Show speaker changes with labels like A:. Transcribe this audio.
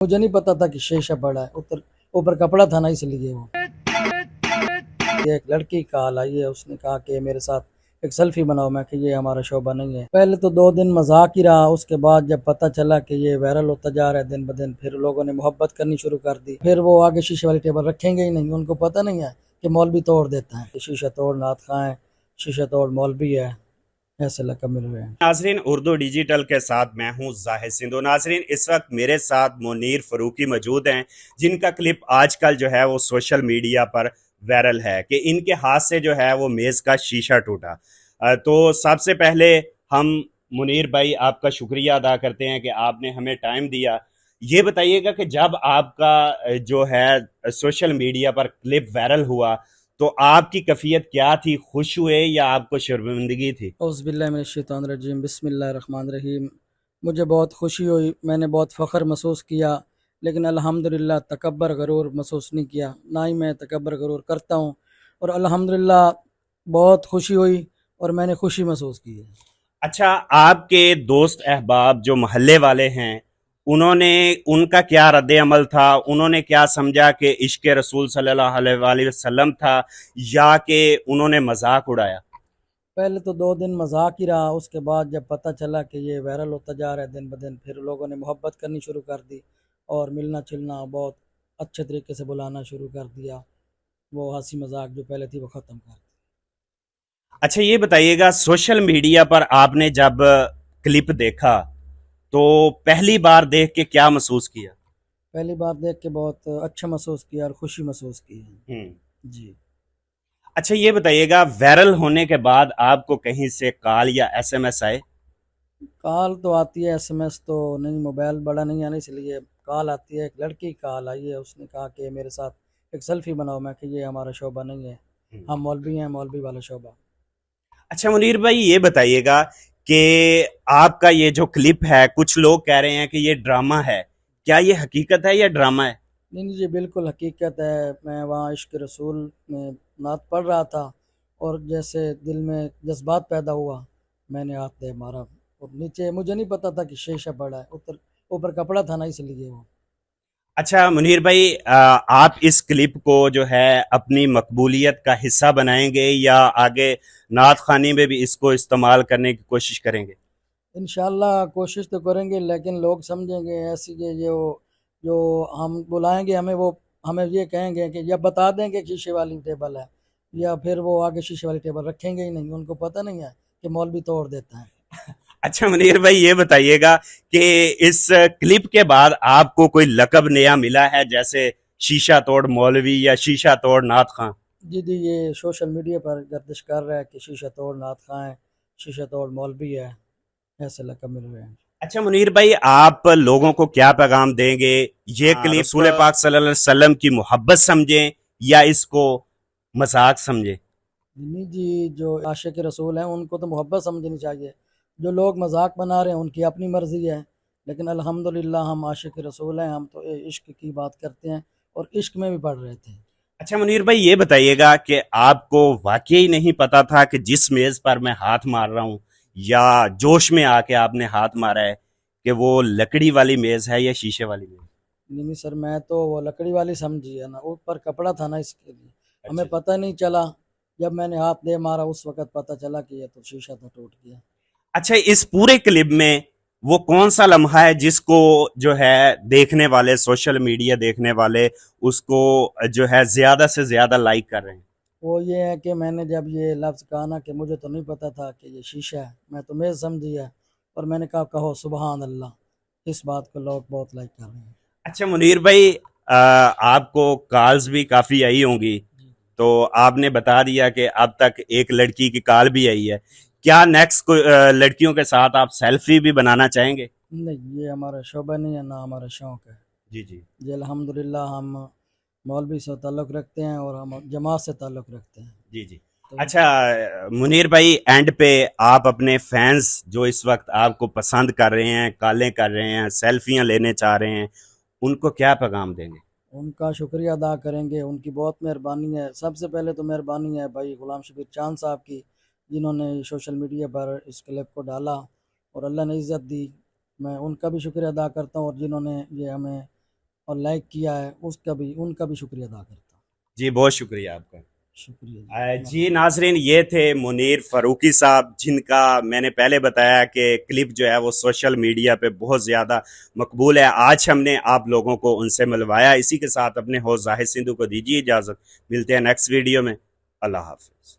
A: मुझे नहीं पता था कि शीशा पड़ा है, ऊपर ऊपर कपड़ा था ना, इसलिए वो एक लड़की कॉल आई है, उसने कहा कि मेरे साथ एक सेल्फी बनाओ। मैं कि ये हमारा शोबा नहीं है। पहले तो 2 दिन मजाक ही रहा, उसके बाद जब पता चला कि ये वायरल होता जा रहा है दिन ब दिन, फिर लोगों ने मोहब्बत करनी शुरू कर दी। फिर वो आगे शीशे वाली टेबल रखेंगे ही नहीं, उनको पता नहीं है कि मौलवी तोड़ देता है। शीशा तोड़ नात खां है, शीशा तोड़ मौलवी है, ऐसे लकब मिल रहे हैं।
B: नाजरीन, उर्दू डिजिटल के साथ मैं हूं जाहिद सिंधु। नाजरीन, इस वक्त मेरे साथ मुनीर फरूकी मौजूद हैं, जिनका क्लिप आजकल जो है वो सोशल मीडिया पर वायरल है कि इनके हाथ से जो है वो मेज़ का शीशा टूटा। तो सबसे पहले हम मुनीर भाई आपका शुक्रिया अदा करते हैं कि आपने हमें टाइम दिया। ये बताइएगा कि जब आपका जो है सोशल मीडिया पर क्लिप वायरल हुआ तो आपकी कैफियत क्या थी? खुश हुए या आपको शर्मिंदगी थी?
A: औज़ुबिल्लाहिमिनश्शैतानिर्रजीम, बिस्मिल्लाहिर्रहमानिर्रहीम। मुझे बहुत खुशी हुई, मैंने बहुत फ़ख्र महसूस किया, लेकिन अल्हम्दुलिल्लाह तकब्बर गरूर महसूस नहीं किया। ना ही मैं तकब्बर गरूर करता हूँ, और अल्हम्दुलिल्लाह बहुत खुशी हुई और मैंने खुशी महसूस की है।
B: अच्छा, आपके दोस्त अहबाब जो मोहल्ले वाले हैं, उन्होंने उनका क्या रद्द अमल था? उन्होंने क्या समझा कि इश्क रसूल सल्लल्लाहु अलैहि वसल्लम था, या कि उन्होंने मजाक उड़ाया?
A: पहले तो 2 दिन मजाक ही रहा, उसके बाद जब पता चला कि ये वायरल होता जा रहा है दिन ब दिन, फिर लोगों ने मोहब्बत करनी शुरू कर दी और मिलना जुलना बहुत अच्छे तरीके से बुलाना शुरू कर दिया। वो हंसी मजाक जो पहले थी वो ख़त्म कर दी।
B: अच्छा, ये बताइएगा, सोशल मीडिया पर आपने जब क्लिप देखा तो पहली बार देख के क्या महसूस किया?
A: पहली बार देख के बहुत अच्छा महसूस किया और खुशी महसूस की है।
B: हम्म।
A: जी।
B: अच्छा, ये बताइएगा, वायरल होने के बाद आपको कहीं से कॉल या एसएमएस आए?
A: कॉल तो आती है, एसएमएस तो नहीं, मोबाइल बड़ा नहीं है ना, इसलिए कॉल आती है। एक लड़की कॉल आई है, उसने कहा कि मेरे साथ एक सेल्फी बनाओ। मैं कि ये हमारा शोबा नहीं है, हम मौलवी हैं, मौलवी वाला शोबा।
B: अच्छा मुनीर भाई, ये बताइएगा कि आपका ये जो क्लिप है, कुछ लोग कह रहे हैं कि ये ड्रामा है। क्या ये हकीकत है या ड्रामा है?
A: नहीं नहीं जी, बिल्कुल हकीकत है। मैं वहाँ इश्क रसूल में नात पढ़ रहा था, और जैसे दिल में जज्बात पैदा हुआ, मैंने हाथ दे मारा, और नीचे मुझे नहीं पता था कि शीशा पड़ा है, ऊपर ऊपर कपड़ा था ना, इसलिए वो
B: अच्छा मुनीर भाई, आप इस क्लिप को जो है अपनी मकबूलियत का हिस्सा बनाएंगे या आगे नात खानी में भी इसको इस्तेमाल करने की कोशिश करेंगे?
A: इंशाल्लाह कोशिश तो करेंगे, लेकिन लोग समझेंगे ऐसी कि ये वो जो हम बुलाएंगे हमें, वो हमें ये कहेंगे कि या बता देंगे कि शीशे वाली टेबल है, या फिर वो आगे शीशे वाली टेबल रखेंगे ही नहीं। उनको पता नहीं है कि मौलवी तोड़ देता है।
B: अच्छा मुनीर भाई, ये बताइएगा कि इस क्लिप के बाद आपको कोई लकब नया मिला है, जैसे शीशा तोड़ मौलवी या शीशा तोड़ नात खां?
A: जी जी, ये सोशल मीडिया पर गर्दिश कर रहा है कि शीशा तोड़ नात खां है, शीशा तोड़ मौलवी है, ऐसे लकब मिल रहे हैं।
B: अच्छा मुनीर भाई, आप लोगों को क्या पैगाम देंगे? ये क्लिप रसूल पाक सल्लल्लाहु अलैहि वसल्लम की मोहब्बत समझें या इसको मजाक समझें?
A: नहीं जी, जो आशिक रसूल हैं उनको तो मोहब्बत समझनी चाहिए। जो लोग मजाक बना रहे हैं उनकी अपनी मर्जी है, लेकिन अल्हम्दुलिल्लाह हम आशिक रसूल हैं, हम तो इश्क की बात करते हैं और इश्क में भी पढ़ रहे थे।
B: अच्छा मुनीर भाई, ये बताइएगा कि आपको वाकई नहीं पता था कि जिस मेज पर मैं हाथ मार रहा हूं, या जोश में आके आपने हाथ मारा है, कि वो लकड़ी वाली मेज है या शीशे वाली मेज?
A: नहीं नहीं सर, मैं तो वो लकड़ी वाली समझी है ना, ऊपर कपड़ा था ना, इसके लिए
B: अच्छा
A: हमें
B: जी।
A: पता नहीं चला। जब मैंने हाथ दे मारा उस वक़्त पता चला कि ये तो शीशा तो टूट गया।
B: अच्छा, इस पूरे क्लिप में वो कौन सा लम्हा है जिसको जो है देखने वाले, सोशल मीडिया देखने वाले, उसको जो है ज्यादा से ज्यादा लाइक कर रहे हैं?
A: वो ये है कि मैंने जब ये लफ्ज़ कहा ना कि मुझे तो नहीं पता था कि ये शीशा है, मैं तो मेज़ समझी है, और मैंने कहा कहो सुबहान अल्लाह, इस बात को लोग बहुत लाइक कर रहे हैं।
B: अच्छा मुनीर भाई, आपको कॉल्स भी काफी आई होंगी,
A: जी।
B: तो आपने बता दिया कि अब तक एक लड़की की कॉल भी आई है। क्या नेक्स्ट कोई लड़कियों के साथ आप सेल्फी भी बनाना चाहेंगे?
A: नहीं, ये हमारा शोबा नहीं है, ना हमारा शौक़ है।
B: जी जी।
A: जी अल्हम्दुलिल्लाह, हम मौलवी से ताल्लुक़ रखते हैं और हम जमात से ताल्लुक़ रखते हैं।
B: जी जी।
A: तो
B: अच्छा मुनीर भाई, एंड पे आप अपने फैंस जो इस वक्त आपको पसंद कर रहे हैं, कॉलें कर रहे हैं, सेल्फियां लेने चाह रहे हैं, उनको क्या पैगाम देंगे?
A: उनका शुक्रिया अदा करेंगे, उनकी बहुत मेहरबानी है। सबसे पहले तो मेहरबानी है भाई ग़ुलाम शबीर चांद साहब की, जिन्होंने सोशल मीडिया पर इस क्लिप को डाला और अल्लाह ने इज़्ज़त दी। मैं उनका भी शुक्रिया अदा करता हूँ, और जिन्होंने ये हमें और लाइक किया है उसका भी, उनका भी शुक्रिया अदा करता हूँ।
B: जी बहुत शुक्रिया आपका।
A: शुक्रिया
B: जी नाजरीन, ये थे मुनीर फ़ारूकी साहब, जिनका मैंने पहले बताया कि क्लिप जो है वो सोशल मीडिया पे बहुत ज़्यादा मकबूल है। आज हमने आप लोगों को उनसे मिलवाया। इसी के साथ अपने होस्ट जाहिद सिंधु को दीजिए इजाज़त। मिलते हैं नेक्स्ट वीडियो में। अल्लाह हाफ़िज़।